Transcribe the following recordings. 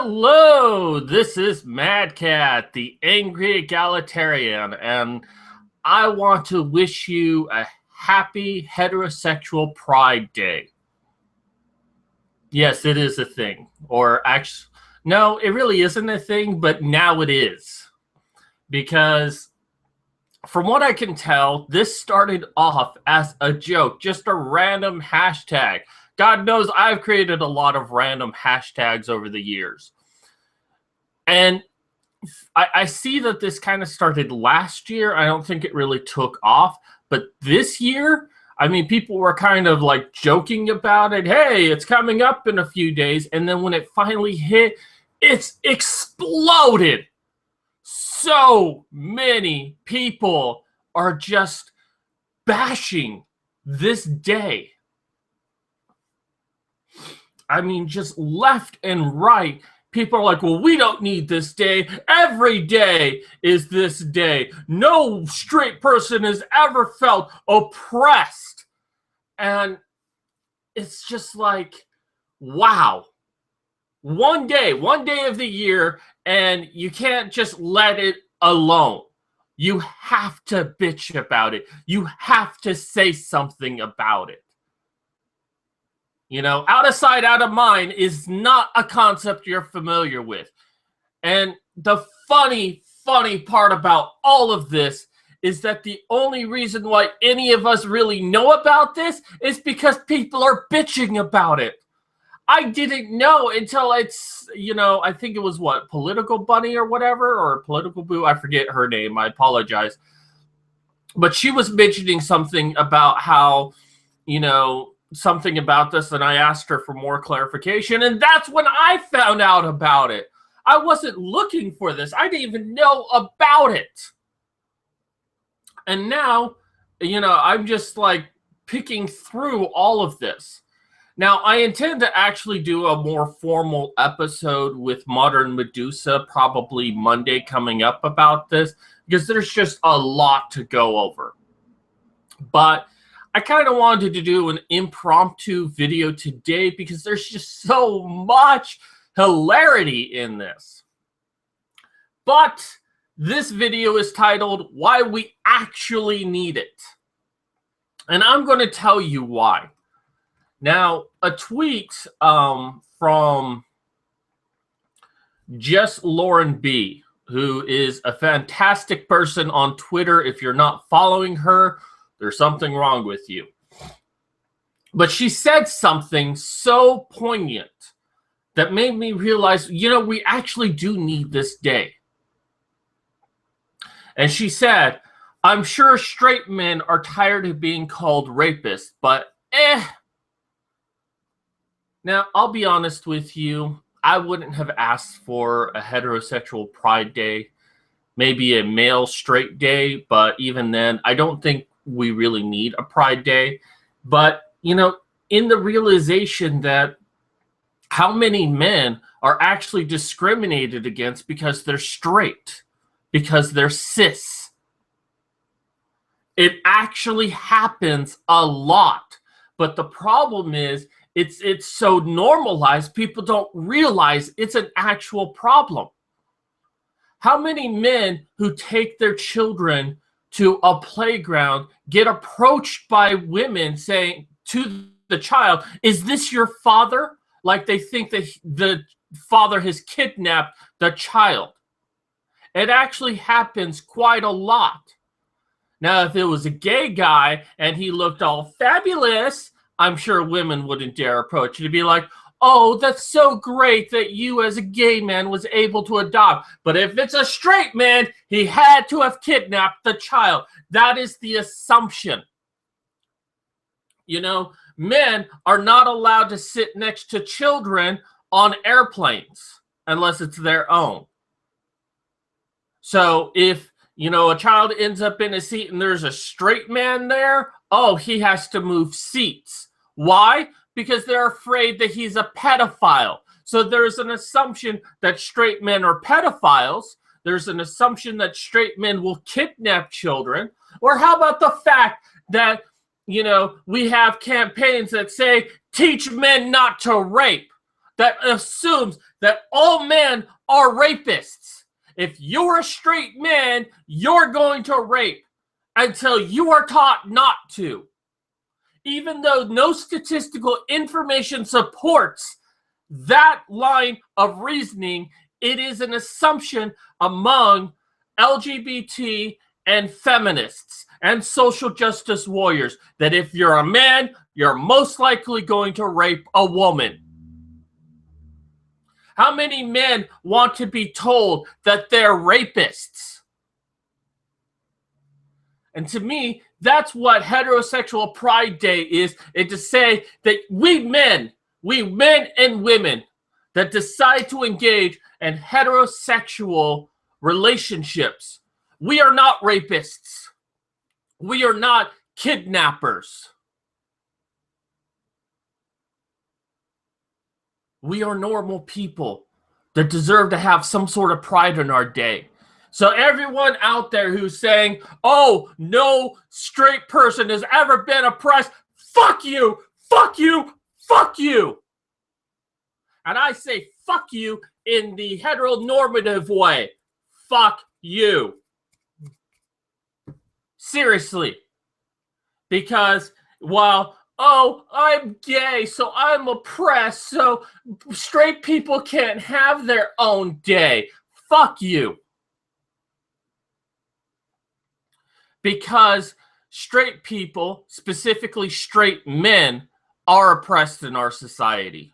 Hello, this is Mad Cat, the angry egalitarian, and I want to wish you a happy heterosexual Pride Day. Yes, it is a thing. Or actually, no, it really isn't a thing, but now it is. Because from what I can tell, this started off as a joke, just a random hashtag. God knows I've created a lot of random hashtags over the years. And I see that this kind of started last year. I don't think it really took off. But this year, I mean, people were kind of like joking about it. Hey, it's coming up in a few days. And then when it finally hit, it's exploded. So many people are just bashing this day. I mean, just left and right. People are like, well, we don't need this day. Every day is this day. No straight person has ever felt oppressed. And it's just like, wow. One day of the year, and you can't just let it alone. You have to bitch about it. You have to say something about it. You know, out of sight, out of mind is not a concept you're familiar with. And the funny part about all of this is that the only reason why any of us really know about this is because people are bitching about it. I didn't know until it's, I think it was Political Bunny or whatever, or Political Boo. I forget her name. I apologize. But she was mentioning something about how, something about this, and I asked her for more clarification, and that's when I found out about it. I wasn't looking for this. I didn't even know about it. And now, I'm just like picking through all of this. Now, I intend to actually do a more formal episode with Modern Medusa, probably Monday coming up about this, because there's just a lot to go over. But I kind of wanted to do an impromptu video today because there's just so much hilarity in this. But this video is titled, Why We Actually Need It. And I'm going to tell you why. Now, a tweet from Just Lauren B., who is a fantastic person on Twitter. If you're not following her, there's something wrong with you. But she said something so poignant that made me realize, we actually do need this day. And she said, I'm sure straight men are tired of being called rapists, but Now, I'll be honest with you. I wouldn't have asked for a heterosexual Pride Day, maybe a male straight day, but even then, I don't think we really need a Pride Day. But, in the realization that how many men are actually discriminated against because they're straight, because they're cis. It actually happens a lot. But the problem is, it's so normalized, people don't realize it's an actual problem. How many men who take their children to a playground get approached by women saying to the child, is this your father? Like they think that the father has kidnapped the child. It actually happens quite a lot. Now, if it was a gay guy and he looked all fabulous, I'm sure women wouldn't dare approach you to be like, oh, that's so great that you as a gay man was able to adopt. But if it's a straight man, he had to have kidnapped the child. That is the assumption. Men are not allowed to sit next to children on airplanes unless it's their own. So if, a child ends up in a seat and there's a straight man there, oh, he has to move seats. Why? Because they're afraid that he's a pedophile. So there's an assumption that straight men are pedophiles. There's an assumption that straight men will kidnap children. Or how about the fact that, we have campaigns that say, teach men not to rape. that assumes that all men are rapists. If you're a straight man, you're going to rape until you are taught not to. Even though no statistical information supports that line of reasoning, it is an assumption among LGBT and feminists and social justice warriors that if you're a man, you're most likely going to rape a woman. How many men want to be told that they're rapists? And to me, that's what heterosexual Pride Day is to say that we men and women that decide to engage in heterosexual relationships, we are not rapists. We are not kidnappers. We are normal people that deserve to have some sort of pride in our day. So everyone out there who's saying, oh, no straight person has ever been oppressed, fuck you, fuck you, fuck you. And I say fuck you in the heteronormative way. Fuck you. Seriously. Because while, oh, I'm gay, so I'm oppressed, so straight people can't have their own day. Fuck you. Because straight people, specifically straight men, are oppressed in our society.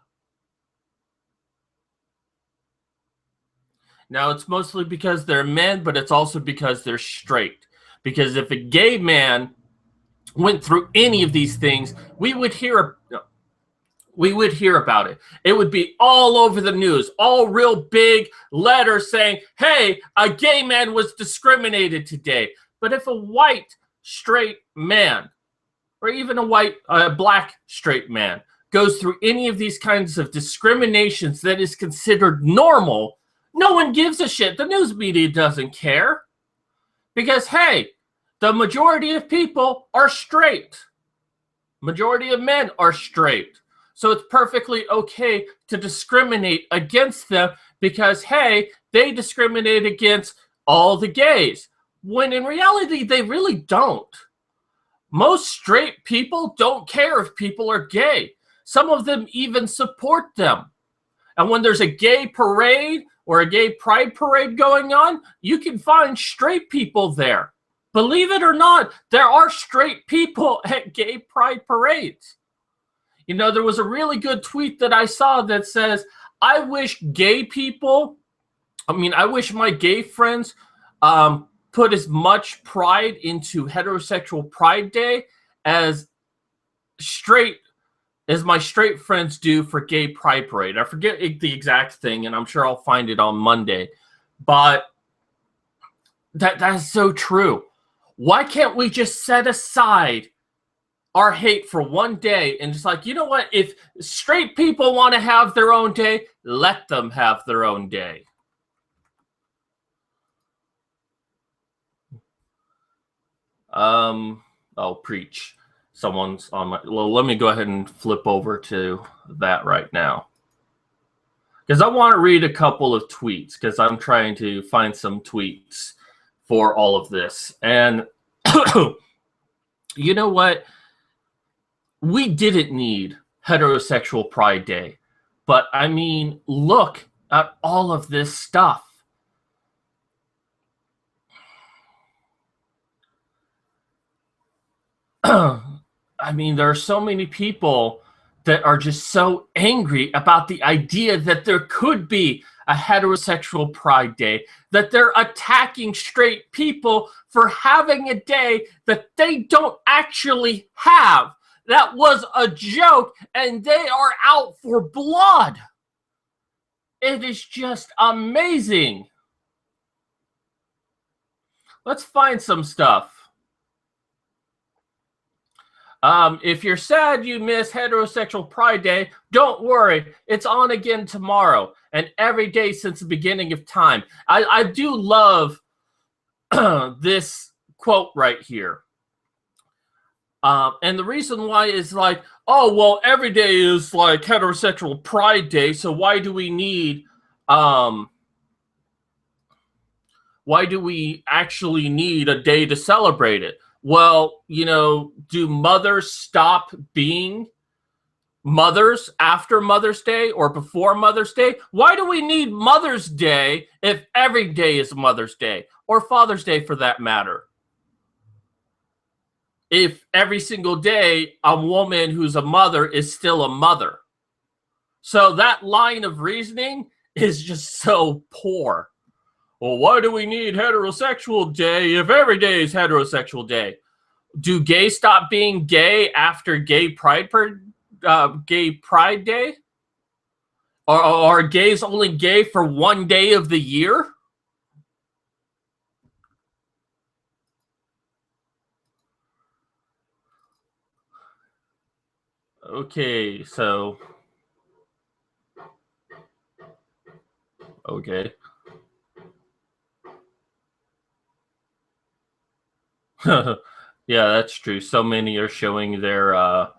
Now, it's mostly because they're men, but it's also because they're straight. Because if a gay man went through any of these things, we would hear about it. It would be all over the news, all real big letters saying, hey, a gay man was discriminated today. But if a white straight man, or even a black straight man, goes through any of these kinds of discriminations that is considered normal, no one gives a shit. The news media doesn't care. Because, hey, the majority of people are straight. Majority of men are straight. So it's perfectly okay to discriminate against them because, hey, they discriminate against all the gays. When in reality, they really don't. Most straight people don't care if people are gay. Some of them even support them. And when there's a gay parade or a gay pride parade going on, you can find straight people there. Believe it or not, there are straight people at gay pride parades. You know, there was a really good tweet that I saw that says, I wish my gay friends put as much pride into heterosexual Pride Day as my straight friends do for gay pride parade. I forget the exact thing, and I'm sure I'll find it on Monday. But that is so true. Why can't we just set aside our hate for one day and just like, you know what? If straight people want to have their own day, let them have their own day. Oh, preach. Someone's on my... Well, let me go ahead and flip over to that right now. Because I want to read a couple of tweets, because I'm trying to find some tweets for all of this. And you know what? We didn't need heterosexual Pride Day. But, I mean, look at all of this stuff. I mean, there are so many people that are just so angry about the idea that there could be a heterosexual Pride Day, that they're attacking straight people for having a day that they don't actually have. That was a joke, and they are out for blood. It is just amazing. Let's find some stuff. If you're sad you miss heterosexual Pride Day, don't worry. It's on again tomorrow and every day since the beginning of time. I do love this quote right here. And the reason why is like, oh, well, every day is like heterosexual pride day, so um why do we actually need a day to celebrate it? Well, do mothers stop being mothers after Mother's Day or before Mother's Day? Why do we need Mother's Day if every day is Mother's Day or Father's Day for that matter? If every single day a woman who's a mother is still a mother. So that line of reasoning is just so poor. Well, why do we need heterosexual day if every day is heterosexual day? Do gays stop being gay after gay pride day? Or are gays only gay for one day of the year? Okay, so okay. Yeah, that's true. So many are showing their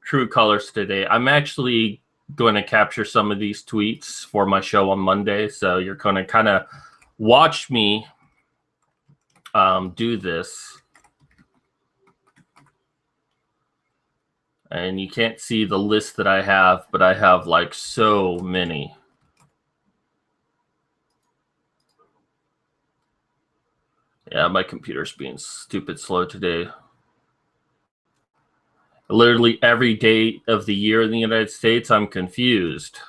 true colors today. I'm actually going to capture some of these tweets for my show on Monday, so you're going to kind of watch me do this. And you can't see the list that I have, but I have like so many. Yeah, my computer's being stupid slow today. Literally every day of the year in the United States, I'm confused.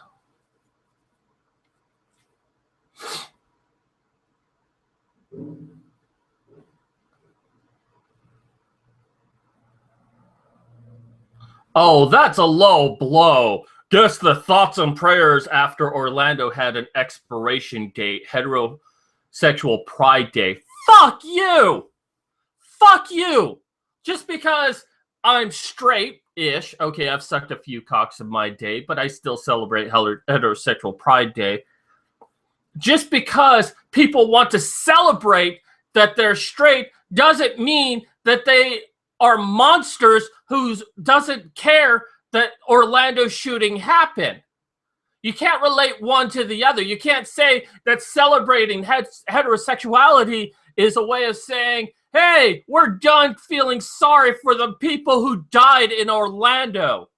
Oh, that's a low blow. Just the thoughts and prayers after Orlando had an expiration date. Heterosexual Pride Day. Fuck you! Fuck you! Just because I'm straight-ish, okay, I've sucked a few cocks in my day, but I still celebrate heterosexual Pride Day. Just because people want to celebrate that they're straight doesn't mean that they are monsters who doesn't care that Orlando shooting happened. You can't relate one to the other. You can't say that celebrating heterosexuality is a way of saying, hey, we're done feeling sorry for the people who died in Orlando.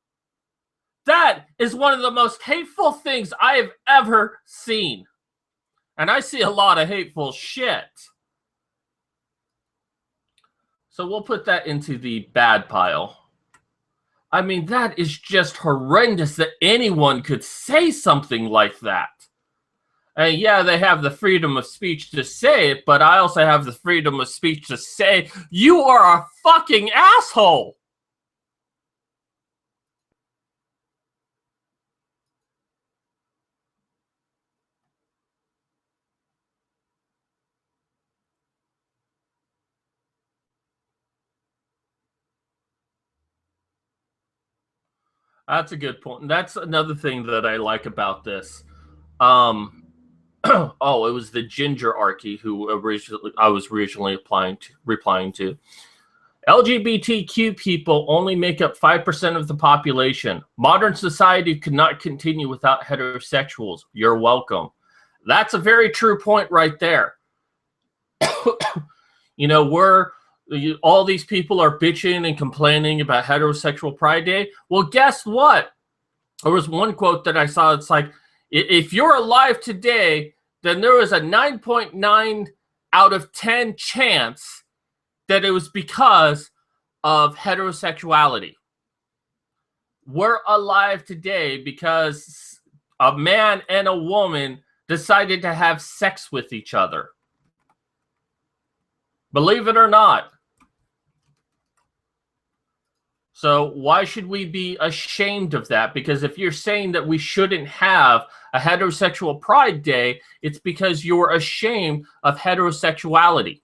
That is one of the most hateful things I have ever seen. And I see a lot of hateful shit. So we'll put that into the bad pile. I mean, that is just horrendous that anyone could say something like that. And yeah, they have the freedom of speech to say it, but I also have the freedom of speech to say, you are a fucking asshole. That's a good point. That's another thing that I like about this. Um, oh, it was the Ginger Archie who originally I was originally replying to. LGBTQ people only make up 5% of the population. Modern society could not continue without heterosexuals. You're welcome. That's a very true point right there. All these people are bitching and complaining about heterosexual Pride Day. Well, guess what? There was one quote that I saw. It's like, if you're alive today, then there was a 9.9 out of 10 chance that it was because of heterosexuality. We're alive today because a man and a woman decided to have sex with each other. Believe it or not. So why should we be ashamed of that? Because if you're saying that we shouldn't have a heterosexual Pride Day, it's because you're ashamed of heterosexuality.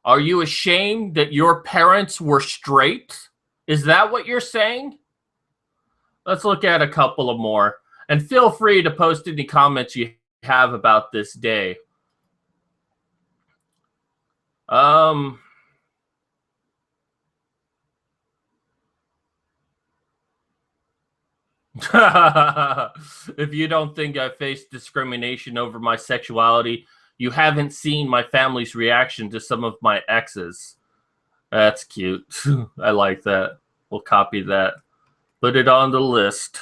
Are you ashamed that your parents were straight? Is that what you're saying? Let's look at a couple of more. And feel free to post any comments you have about this day. If you don't think I face discrimination over my sexuality, you haven't seen my family's reaction to some of my exes. That's cute. I like that. We'll copy that. Put it on the list.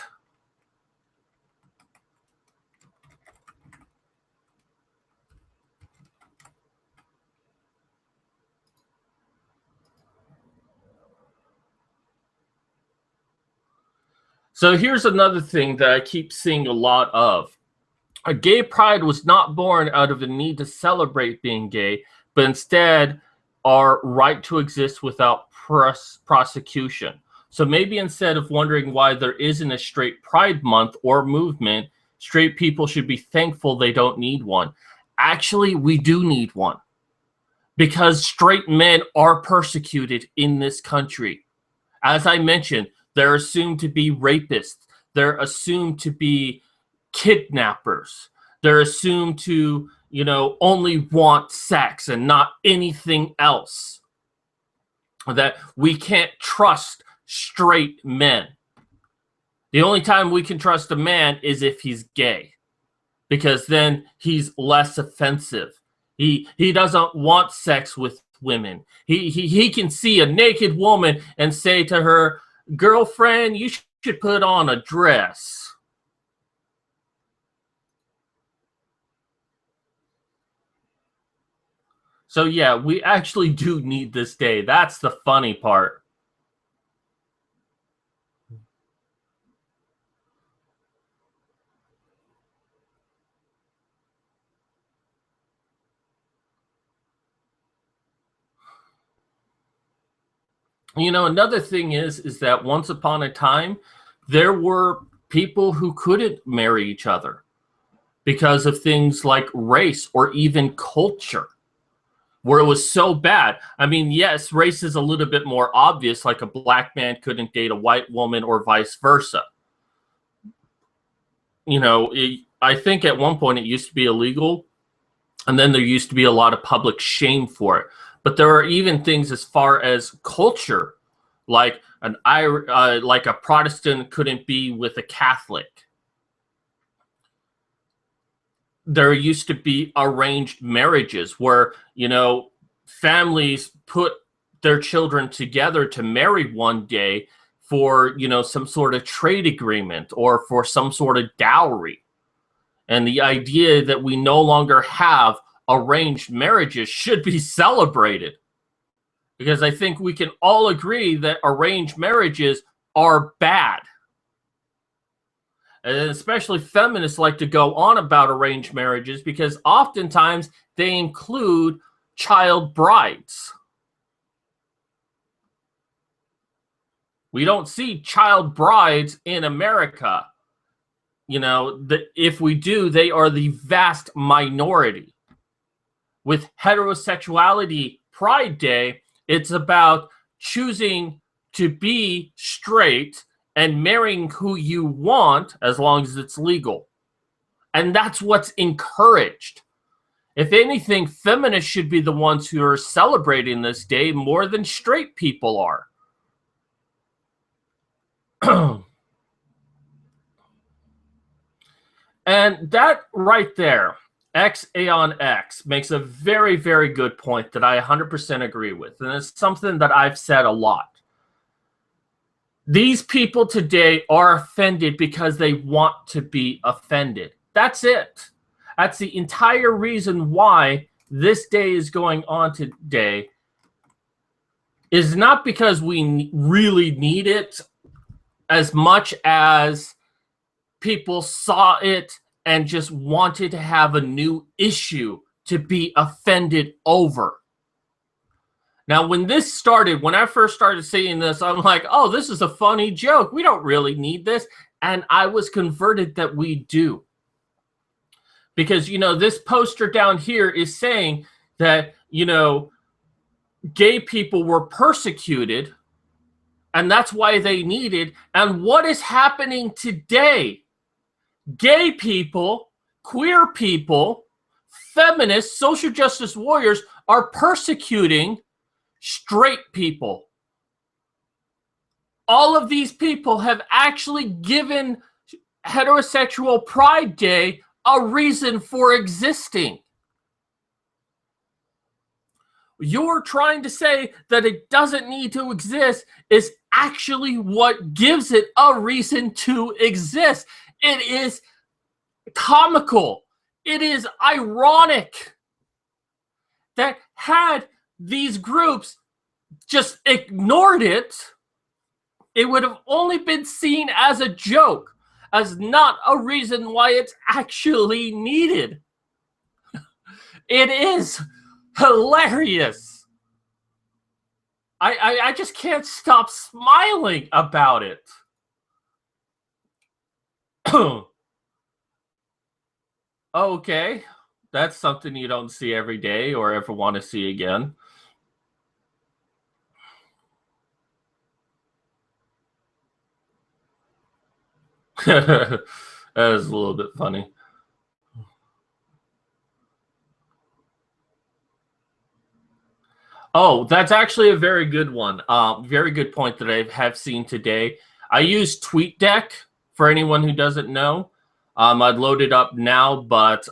So here's another thing that I keep seeing a lot of. A gay pride was not born out of a need to celebrate being gay, but instead our right to exist without prosecution. So maybe instead of wondering why there isn't a straight pride month or movement, straight people should be thankful they don't need one. Actually, we do need one because straight men are persecuted in this country. As I mentioned, they're assumed to be rapists. They're assumed to be kidnappers. They're assumed to, only want sex and not anything else. That we can't trust straight men. The only time we can trust a man is if he's gay, because then he's less offensive. He doesn't want sex with women. He can see a naked woman and say to her, girlfriend, you should put on a dress. So yeah, we actually do need this day. That's the funny part. Another thing is that once upon a time, there were people who couldn't marry each other because of things like race or even culture, where it was so bad. I mean, yes, race is a little bit more obvious, like a black man couldn't date a white woman or vice versa. I think at one point it used to be illegal, and then there used to be a lot of public shame for it. But there are even things as far as culture, like like a Protestant couldn't be with a Catholic. There used to be arranged marriages where, families put their children together to marry one day for, some sort of trade agreement or for some sort of dowry. And the idea that we no longer have arranged marriages should be celebrated, because I think we can all agree that arranged marriages are bad. And especially feminists like to go on about arranged marriages because oftentimes they include child brides. We don't see child brides in America. If we do, they are the vast minority. With heterosexuality Pride Day, it's about choosing to be straight and marrying who you want as long as it's legal. And that's what's encouraged. If anything, feminists should be the ones who are celebrating this day more than straight people are. And that right there, X Aeon X, makes a very, very good point that I 100% agree with. And it's something that I've said a lot. These people today are offended because they want to be offended. That's it. That's the entire reason why this day is going on today, is not because we really need it as much as people saw it and just wanted to have a new issue to be offended over. Now, when this started, when I first started seeing this, I'm like, oh, this is a funny joke. We don't really need this. And I was converted that we do. Because, this poster down here is saying that, gay people were persecuted, and that's why they needed. And what is happening today? Gay people, queer people, feminists, social justice warriors are persecuting straight people. All of these people have actually given heterosexual Pride Day a reason for existing. You're trying to say that it doesn't need to exist is actually what gives it a reason to exist. It is comical. It is ironic that had these groups just ignored it, it would have only been seen as a joke, as not a reason why it's actually needed. It is hilarious. I just can't stop smiling about it. Okay, that's something you don't see every day or ever want to see again. That is a little bit funny. Oh, that's actually a very good one. Very good point that I have seen today. I use TweetDeck for anyone who doesn't know. I'd load it up now, but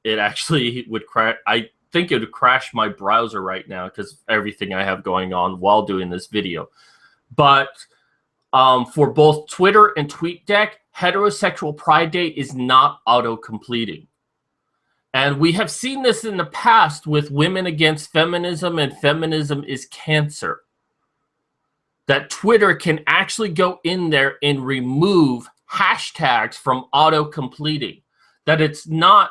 it actually would crash. I think it would crash my browser right now because everything I have going on while doing this video. But for both Twitter and TweetDeck, heterosexual Pride Day is not auto-completing. And we have seen this in the past with Women Against Feminism and Feminism is Cancer. That Twitter can actually go in there and remove hashtags from auto-completing. That it's not,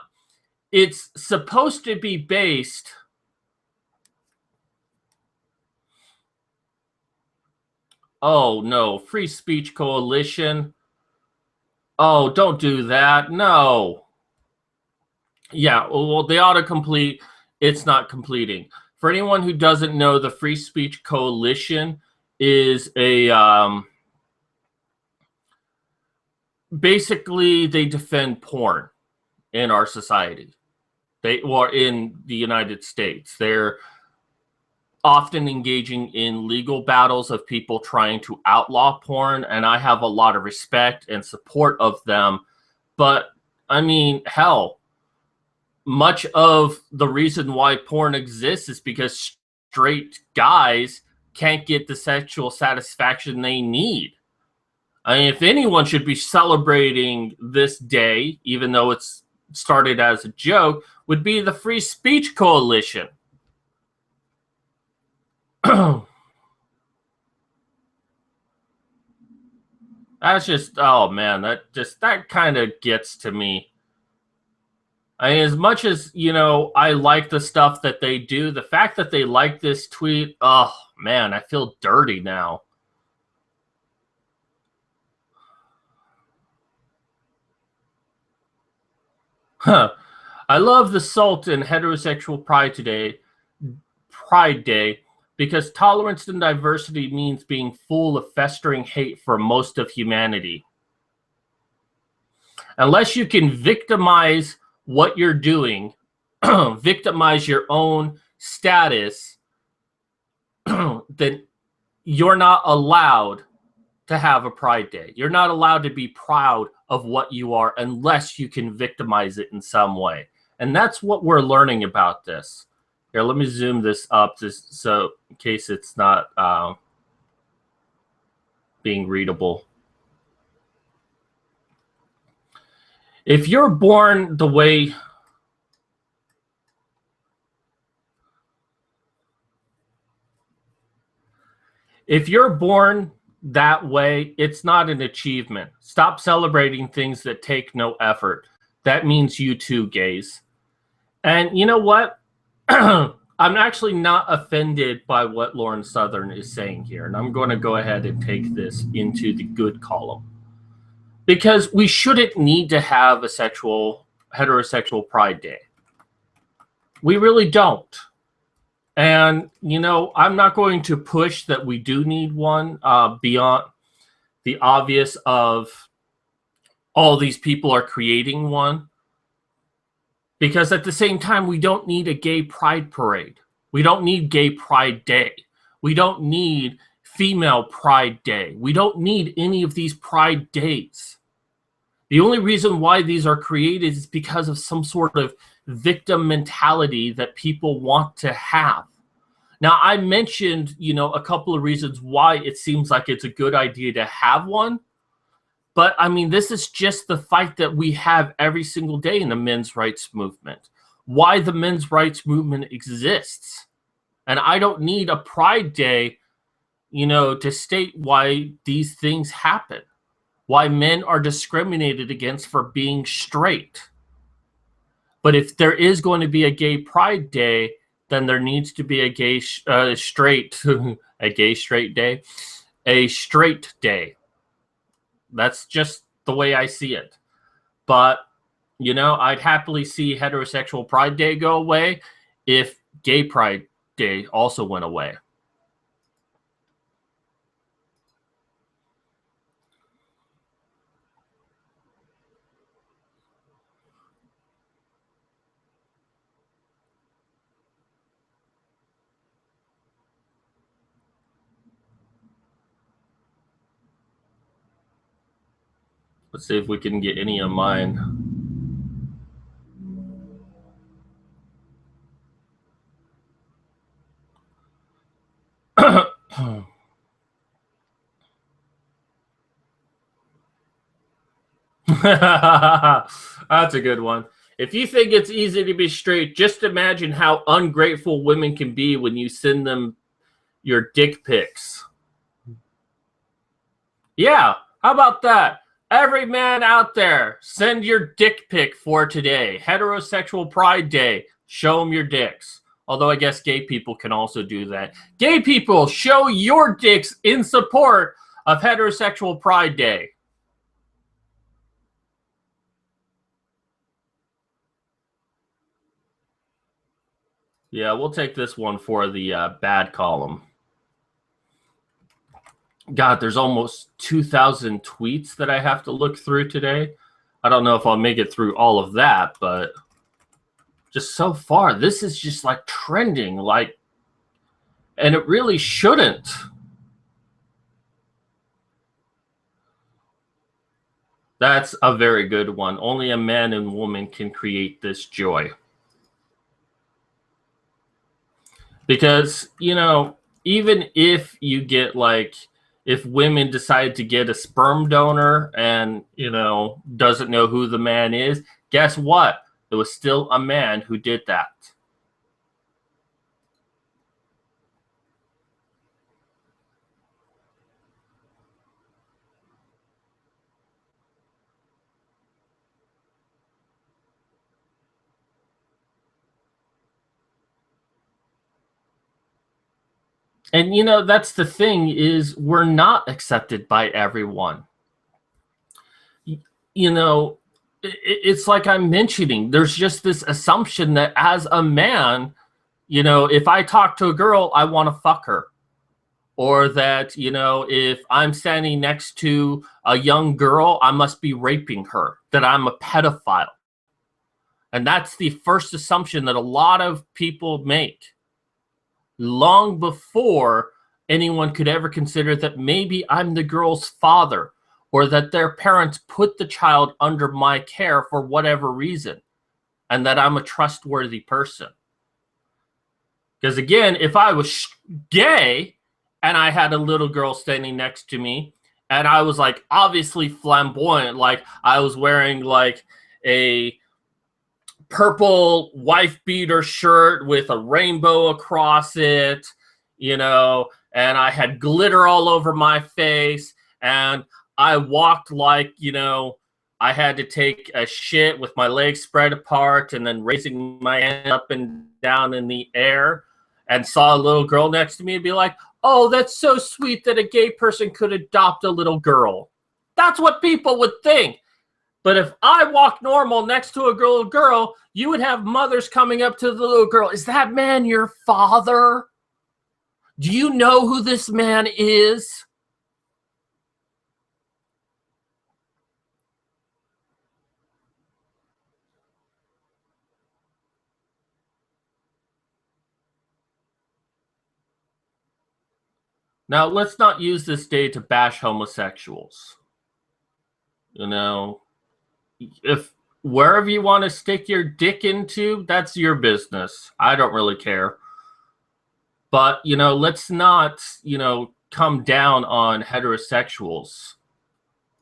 it's supposed to be based. Oh no, Free Speech Coalition. Oh, don't do that. No. Yeah, well, the autocomplete, it's not completing. For anyone who doesn't know, the Free Speech Coalition is a basically they defend porn in our society. They or in the United States. They're often engaging in legal battles of people trying to outlaw porn, and I have a lot of respect and support of them. But I mean, hell, much of the reason why porn exists is because straight guys can't get the sexual satisfaction they need. I mean, if anyone should be celebrating this day, even though it's started as a joke, would be the Free Speech Coalition. That's just, oh man, that kind of gets to me. I mean, as much as, you know, I like the stuff that they do, the fact that they like this tweet, oh man, I feel dirty now. Huh. I love the salt in heterosexual Pride Day, because tolerance and diversity means being full of festering hate for most of humanity. Unless you can victimize what you're doing, victimize your own status, then you're not allowed to have a Pride Day. You're not allowed to be proud of what you are unless you can victimize it in some way. And that's what we're learning about this. Here, let me zoom this up just so in case it's not being readable. If you're born the way that way, it's not an achievement. Stop celebrating things that take no effort. That means you too, gays. And you know what? I'm actually not offended by what Lauren Southern is saying here. And I'm going to go ahead and take this into the good column. Because we shouldn't need to have a heterosexual Pride Day. We really don't. And, you know, I'm not going to push that we do need one beyond the obvious of all these people are creating one. Because at the same time, we don't need a gay pride parade. We don't need gay pride day. We don't need female pride day. We don't need any of these pride days. The only reason why these are created is because of some sort of victim mentality that people want to have. Now, I mentioned, a couple of reasons why it seems like it's a good idea to have one. But I mean, this is just the fight that we have every single day in the men's rights movement. Why the men's rights movement exists. And I don't need a Pride Day, to state why these things happen. Why men are discriminated against for being straight. But if there is going to be a gay Pride Day, then there needs to be a gay straight a gay straight day, a straight day. That's just the way I see it. But I'd happily see heterosexual Pride Day go away if gay Pride Day also went away. Let's see if we can get any of mine. That's a good one. If you think it's easy to be straight, just imagine how ungrateful women can be when you send them your dick pics. Yeah, how about that? Every man out there, send your dick pic for today. Heterosexual Pride Day. Show them your dicks. Although I guess gay people can also do that. Gay people, show your dicks in support of Heterosexual Pride Day. Yeah, we'll take this one for the bad column. God, there's almost 2,000 tweets that I have to look through today. I don't know if I'll make it through all of that, but just so far, this is just like trending, and it really shouldn't. That's a very good one. Only a man and woman can create this joy. Because, even if you get if women decide to get a sperm donor and, doesn't know who the man is, guess what? It was still a man who did that. And that's the thing, is we're not accepted by everyone. It's like I'm mentioning, there's just this assumption that as a man, if I talk to a girl, I want to fuck her. Or that, if I'm standing next to a young girl, I must be raping her, that I'm a pedophile. And that's the first assumption that a lot of people make, long before anyone could ever consider that maybe I'm the girl's father, or that their parents put the child under my care for whatever reason, and that I'm a trustworthy person. Because again, if I was gay and I had a little girl standing next to me, and I was obviously flamboyant, I was wearing a purple wife beater shirt with a rainbow across it, and I had glitter all over my face, and I walked I had to take a shit with my legs spread apart and then raising my hand up and down in the air, and saw a little girl next to me and be like, oh, that's so sweet that a gay person could adopt a little girl. That's what people would think. But if I walk normal next to a little girl, you would have mothers coming up to the little girl. Is that man your father? Do you know who this man is? Now, let's not use this day to bash homosexuals. You know, if wherever you want to stick your dick into, that's your business. I don't really care. But, let's not, come down on heterosexuals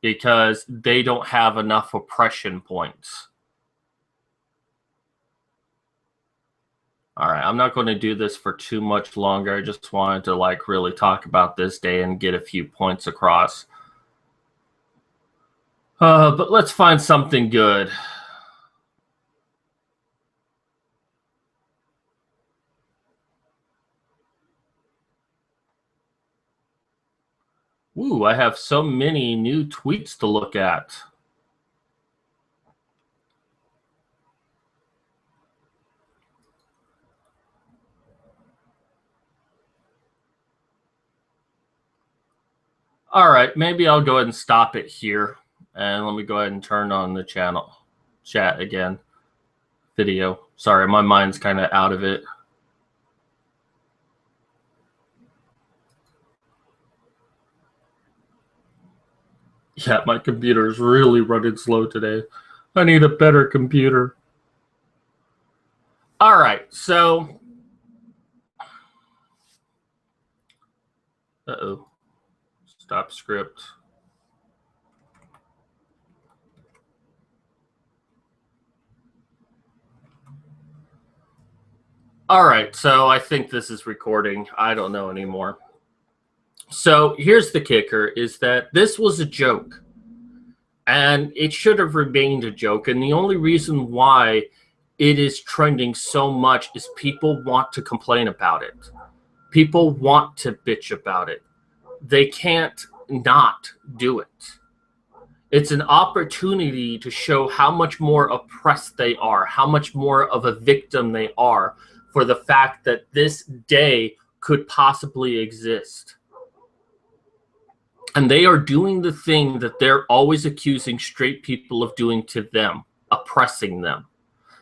because they don't have enough oppression points. All right, I'm not going to do this for too much longer. I just wanted to really talk about this day and get a few points across. But let's find something good. Ooh, I have so many new tweets to look at. All right, maybe I'll go ahead and stop it here. And let me go ahead and turn on the channel chat again. Video. Sorry, my mind's kind of out of it. Yeah, my computer is really running slow today. I need a better computer. All right, so... Uh-oh. Stop script. All right, so I think this is recording. I don't know anymore. So here's the kicker, is that this was a joke. And it should have remained a joke. And the only reason why it is trending so much is people want to complain about it. People want to bitch about it. They can't not do it. It's an opportunity to show how much more oppressed they are, how much more of a victim they are for the fact that this day could possibly exist. And they are doing the thing that they're always accusing straight people of doing to them, oppressing them,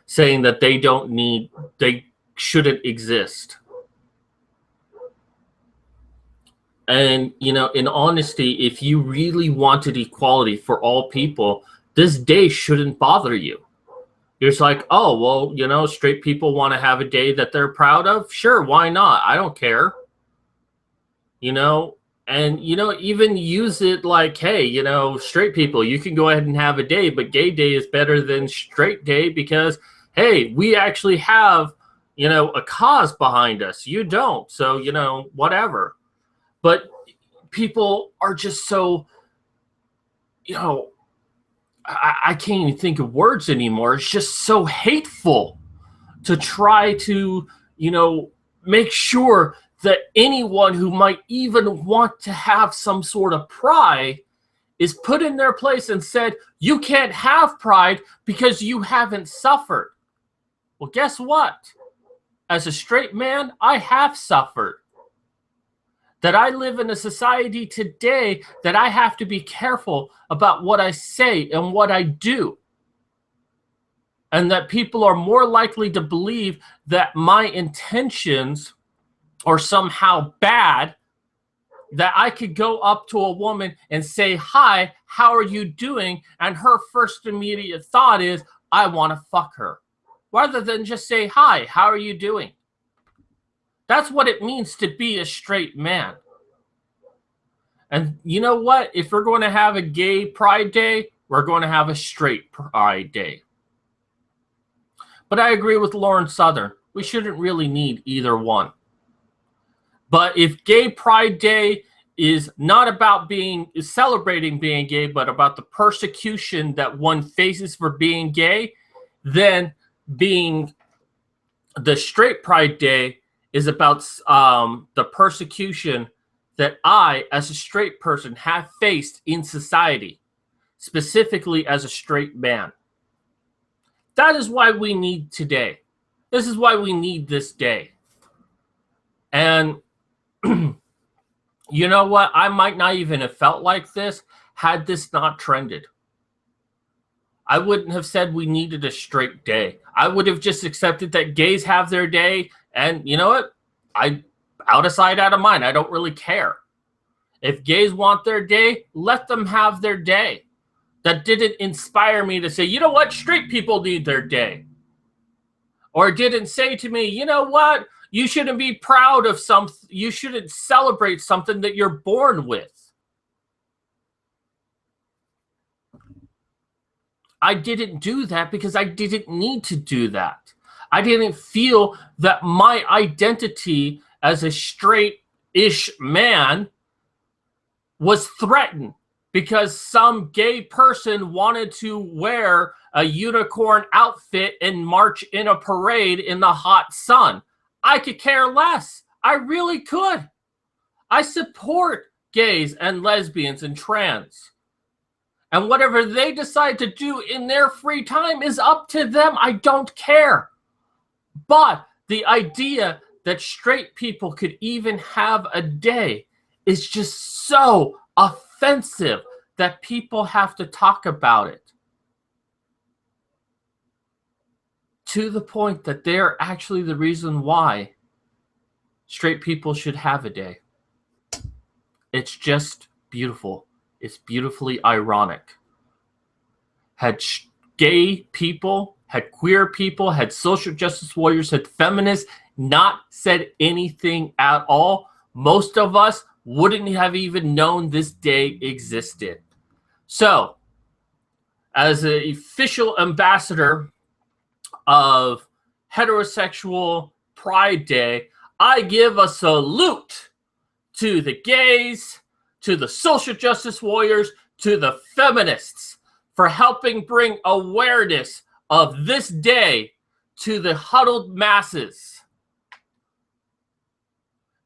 saying that they shouldn't exist. And, in honesty, if you really wanted equality for all people, this day shouldn't bother you. You're just like, oh, well, straight people want to have a day that they're proud of. Sure, why not? I don't care. And, even use it like, hey, straight people, you can go ahead and have a day, but gay day is better than straight day because, hey, we actually have, a cause behind us. You don't. So, whatever. But people are just so, I can't even think of words anymore. It's just so hateful to try to, make sure that anyone who might even want to have some sort of pride is put in their place and said, you can't have pride because you haven't suffered. Well, guess what? As a straight man, I have suffered. That I live in a society today that I have to be careful about what I say and what I do. And that people are more likely to believe that my intentions are somehow bad, that I could go up to a woman and say, hi, how are you doing? And her first immediate thought is, I want to fuck her. Rather than just say, hi, how are you doing? That's what it means to be a straight man. And you know what? If we're going to have a gay pride day, we're going to have a straight pride day. But I agree with Lauren Southern. We shouldn't really need either one. But if gay pride day is not about celebrating being gay, but about the persecution that one faces for being gay, then being the straight pride day is about the persecution that I, as a straight person, have faced in society, specifically as a straight man. That is why we need today. This is why we need this day. And you know what? I might not even have felt like this had this not trended. I wouldn't have said we needed a straight day. I would have just accepted that gays have their day. And you know what? Out of sight, out of mind. I don't really care. If gays want their day, let them have their day. that didn't inspire me to say, you know what, straight people need their day. Or didn't say to me, you know what, you shouldn't be proud of something, you shouldn't celebrate something that you're born with. I didn't do that because I didn't need to do that. I didn't feel that my identity as a straight-ish man was threatened because some gay person wanted to wear a unicorn outfit and march in a parade in the hot sun. I could care less. I really could. I support gays and lesbians and trans. And whatever they decide to do in their free time is up to them. I don't care. But the idea that straight people could even have a day is just so offensive that people have to talk about it. To the point that they're actually the reason why straight people should have a day. It's just beautiful. It's beautifully ironic. Had gay people, had queer people, had social justice warriors, had feminists not said anything at all, most of us wouldn't have even known this day existed. So, as an official ambassador of Heterosexual Pride Day, I give a salute to the gays, to the social justice warriors, to the feminists for helping bring awareness of this day to the huddled masses.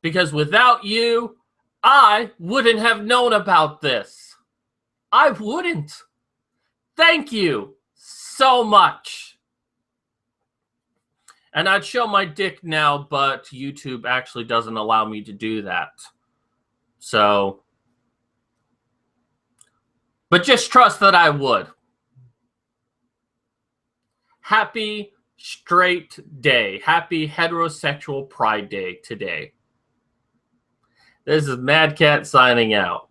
Because without you, I wouldn't have known about this. I wouldn't. Thank you so much. And I'd show my dick now, but YouTube actually doesn't allow me to do that. So, but just trust that I would. Happy straight day. Happy heterosexual pride day today. This is Mad Cat signing out.